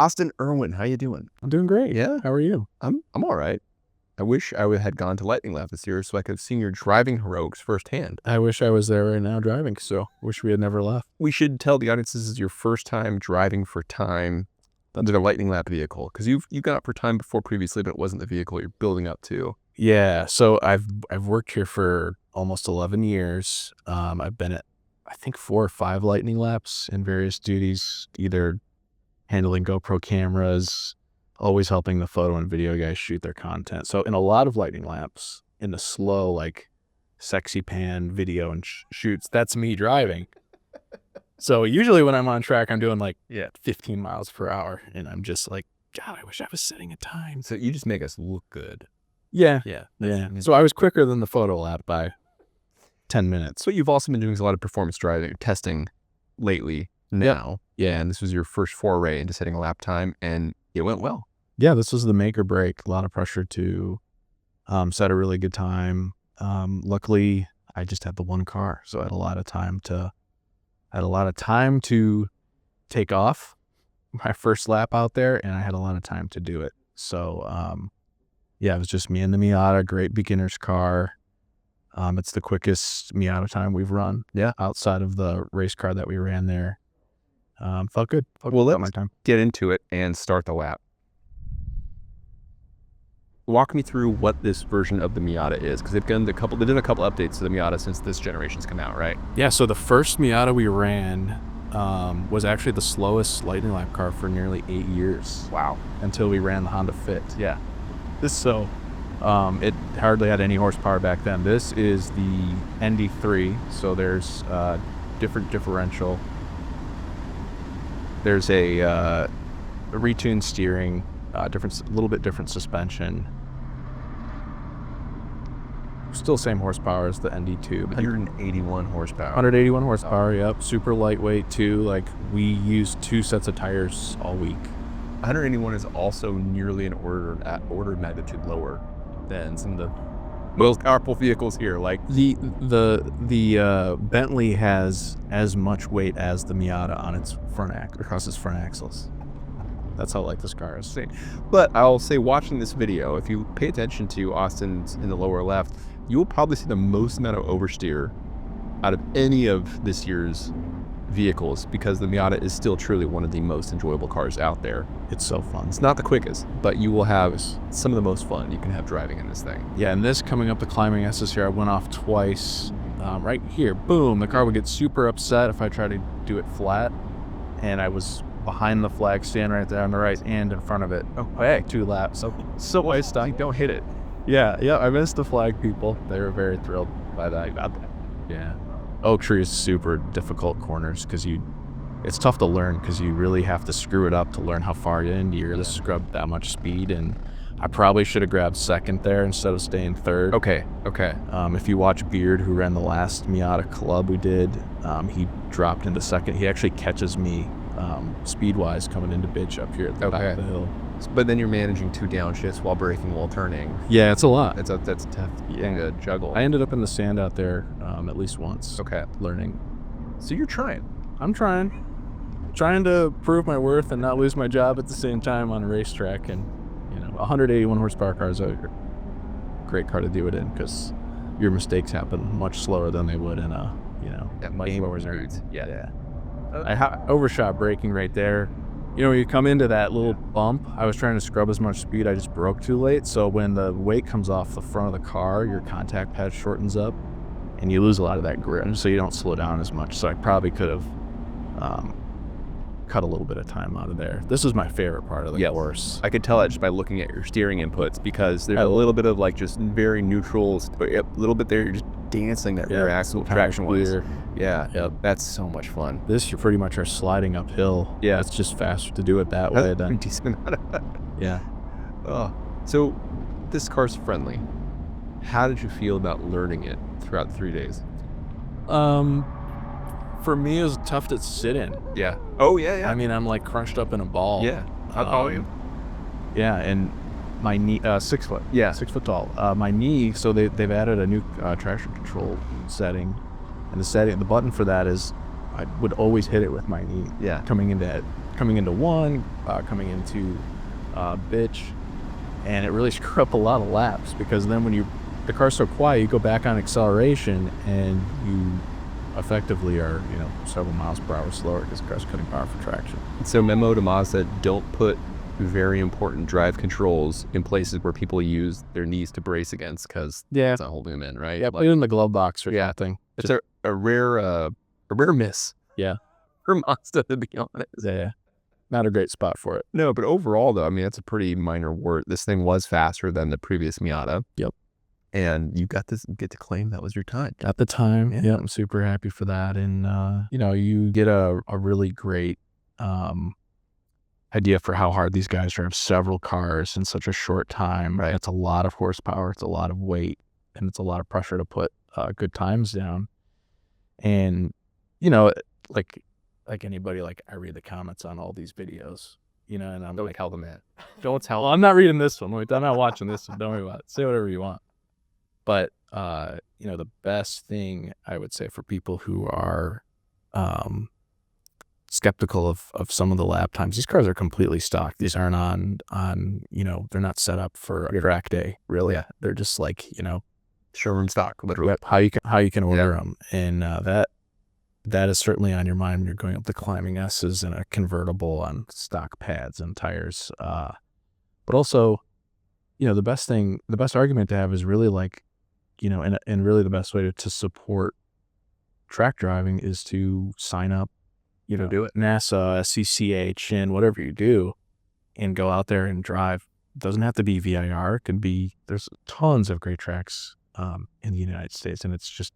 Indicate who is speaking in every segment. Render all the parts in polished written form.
Speaker 1: Austin Irwin, how you doing?
Speaker 2: I'm doing great.
Speaker 1: Yeah?
Speaker 2: How are you?
Speaker 1: I'm all right. I wish I had gone to Lightning Lab this year so I could have seen your driving heroics firsthand.
Speaker 2: I wish I was there right now driving, so wish we had never left.
Speaker 1: We should tell the audience this is your first time driving for time under the Lightning Lab vehicle, because you've got up for time before previously, but it wasn't the vehicle you're building up to.
Speaker 2: Yeah, so I've worked here for almost 11 years. I've been at, I think, 4 or 5 Lightning Laps in various duties, either handling GoPro cameras, always helping the photo and video guys shoot their content. So in a lot of Lightning Laps, in the slow, like, sexy pan video and shoots, that's me driving. So usually when I'm on track, I'm doing like 15 miles per hour, and I'm just like, God, I wish I was setting a time.
Speaker 1: So you just make us look good.
Speaker 2: Yeah.
Speaker 1: Yeah.
Speaker 2: So I was quicker than the photo lap by 10 minutes.
Speaker 1: So you've also been doing a lot of performance driving testing lately now. Yeah. And this was your first foray into setting a lap time, and it went well.
Speaker 2: Yeah, this was the make or break. A lot of pressure to set a really good time. Luckily, I just had the one car, so I had a lot of time to take off my first lap out there, and I had a lot of time to do it. So, yeah, it was just me and the Miata, great beginner's car. It's the quickest Miata time we've run.
Speaker 1: Yeah.
Speaker 2: Outside of the race car that we ran there. Felt good.
Speaker 1: Well, let's get into it and start the lap. Walk me through what this version of the Miata is, because they did a couple updates to the Miata since this generation's come out, right?
Speaker 2: Yeah, so the first Miata we ran was actually the slowest Lightning Lap car for nearly 8 years.
Speaker 1: Wow.
Speaker 2: Until we ran the Honda Fit.
Speaker 1: Yeah.
Speaker 2: It hardly had any horsepower back then. This is the ND3, so there's different differential. There's a retuned steering, a little bit different suspension. Still same horsepower as the ND2.
Speaker 1: 181 horsepower.
Speaker 2: 181 horsepower, yep. Super lightweight too. Like, we used 2 sets of tires all week.
Speaker 1: 181 is also nearly an order of magnitude lower than some of the most powerful vehicles here. Like
Speaker 2: the Bentley has as much weight as the Miata on its across its front axles. That's how light this car is.
Speaker 1: But I'll say, watching this video, if you pay attention to Austin's in the lower left, you will probably see the most amount of oversteer out of any of this year's vehicles, because the Miata is still truly one of the most enjoyable cars out there.
Speaker 2: It's so fun.
Speaker 1: It's not the quickest, but you will have some of the most fun you can have driving in this thing.
Speaker 2: Yeah, and this coming up the climbing S's here, I went off twice. Right here, boom, the car would get super upset if I tried to do it flat, and I was behind the flag stand right there on the right and in front of it. Oh, hey, 2 laps.
Speaker 1: So I stopped. Don't hit it.
Speaker 2: Yeah, I missed the flag people. They were very thrilled by that. Yeah. Oak Tree is super difficult corners because it's tough to learn, because you really have to screw it up to learn how far into you're to scrub that much speed. And I probably should have grabbed second there instead of staying third.
Speaker 1: Okay.
Speaker 2: If you watch Beard, who ran the last Miata club we did, he dropped into second. He actually catches me speed-wise coming into Bitch up here at the back of the hill.
Speaker 1: But then you're managing 2 downshifts while braking while turning.
Speaker 2: Yeah, it's a lot.
Speaker 1: That's a tough thing to juggle.
Speaker 2: I ended up in the sand out there at least once.
Speaker 1: Okay.
Speaker 2: Learning.
Speaker 1: So you're trying.
Speaker 2: I'm trying to prove my worth and not lose my job at the same time on a racetrack. And 181 horsepower car is a great car to do it in, because your mistakes happen much slower than they would in a
Speaker 1: much lower route.
Speaker 2: Yeah. I overshot braking right there. When you come into that little bump, I was trying to scrub as much speed, I just broke too late. So when the weight comes off the front of the car, your contact pad shortens up and you lose a lot of that grip, so you don't slow down as much. So I probably could have cut a little bit of time out of there. This is my favorite part of the course.
Speaker 1: I could tell that just by looking at your steering inputs, because there's a little bit of like just very neutral, a little bit there, you're just dancing that rear axle traction wise. Yeah.
Speaker 2: Yep.
Speaker 1: That's so much fun.
Speaker 2: This, you pretty much are sliding uphill.
Speaker 1: Yeah.
Speaker 2: It's just faster to do it that way than. Yeah.
Speaker 1: Oh, so this car's friendly. How did you feel about learning it throughout the 3 days?
Speaker 2: For me, it was tough to sit in.
Speaker 1: Yeah. Oh, yeah.
Speaker 2: I mean, I'm like crunched up in a ball.
Speaker 1: Yeah. How tall are you?
Speaker 2: Yeah, and my knee, 6 foot.
Speaker 1: Yeah.
Speaker 2: 6 foot tall. My knee, so they've added a new traction control setting, and the button for that is I would always hit it with my knee.
Speaker 1: Yeah.
Speaker 2: Coming coming into one, coming into bitch, and it really screwed up a lot of laps, because then when the car's so quiet, you go back on acceleration and you effectively are, you know, several miles per hour slower because the car's cutting power for traction.
Speaker 1: So memo to Mazda, don't put very important drive controls in places where people use their knees to brace against, because it's not holding them in, right?
Speaker 2: Yeah, put it in the glove box or something.
Speaker 1: It's a rare miss.
Speaker 2: Yeah.
Speaker 1: For Mazda, to be honest.
Speaker 2: Yeah. Not a great spot for it.
Speaker 1: No, but overall though, I mean, that's a pretty minor wart. This thing was faster than the previous Miata.
Speaker 2: Yep.
Speaker 1: And you get to claim that was your time.
Speaker 2: At the time, yeah, I'm super happy for that. And, you know, you get a really great idea for how hard these guys drive several cars in such a short time.
Speaker 1: Right.
Speaker 2: It's a lot of horsepower, it's a lot of weight, and it's a lot of pressure to put good times down. And, you know, like anybody, like, I read the comments on all these videos, you know, and I'm
Speaker 1: Don't
Speaker 2: like,
Speaker 1: tell them that.
Speaker 2: don't tell. I'm not reading this one. I'm not watching this one. Don't worry about it. Say whatever you want. But, you know, the best thing I would say for people who are skeptical of some of the lap times, these cars are completely stock. These aren't on, you know, they're not set up for a track day, really.
Speaker 1: Yeah.
Speaker 2: They're just like, you know,
Speaker 1: Showroom stock, literally.
Speaker 2: how you can order them. And that is certainly on your mind when you're going up the climbing S's in a convertible on stock pads and tires. But also, you know, the best argument to have is really, like, you know, and really the best way to support track driving is to sign up, you know, do it. NASA, SCCH, and whatever you do, and go out there and drive. It doesn't have to be VIR. It can be, there's tons of great tracks in the United States, and it's just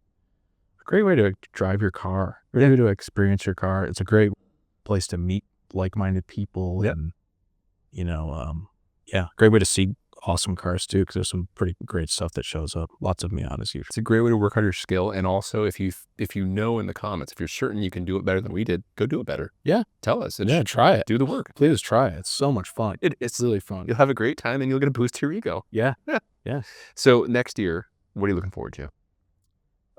Speaker 2: a great way to drive your car, great way to experience your car. It's a great place to meet like-minded people, and, you know, great way to see awesome cars too, because there's some pretty great stuff that shows up. Lots of Miatas usually.
Speaker 1: It's a great way to work on your skill. And also, if you know in the comments, if you're certain you can do it better than we did, go do it better.
Speaker 2: Yeah.
Speaker 1: Tell us.
Speaker 2: Try it.
Speaker 1: Do the work.
Speaker 2: Please try it. It's so much fun.
Speaker 1: It's
Speaker 2: really fun.
Speaker 1: You'll have a great time and you'll get a boost to your ego.
Speaker 2: Yeah.
Speaker 1: So next year, what are you looking forward to?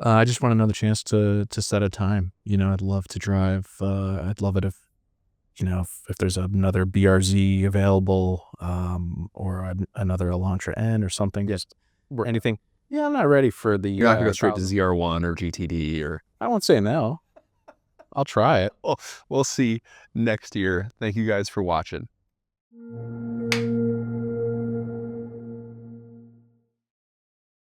Speaker 2: I just want another chance to set a time. You know, I'd love to drive. I'd love it if, you know, if there's another BRZ available, or another Elantra N or something, just anything. Yeah, I'm not ready for the.
Speaker 1: You're not gonna go straight to ZR1 or GTD, or
Speaker 2: I won't say no. I'll try it.
Speaker 1: We'll see next year. Thank you guys for watching.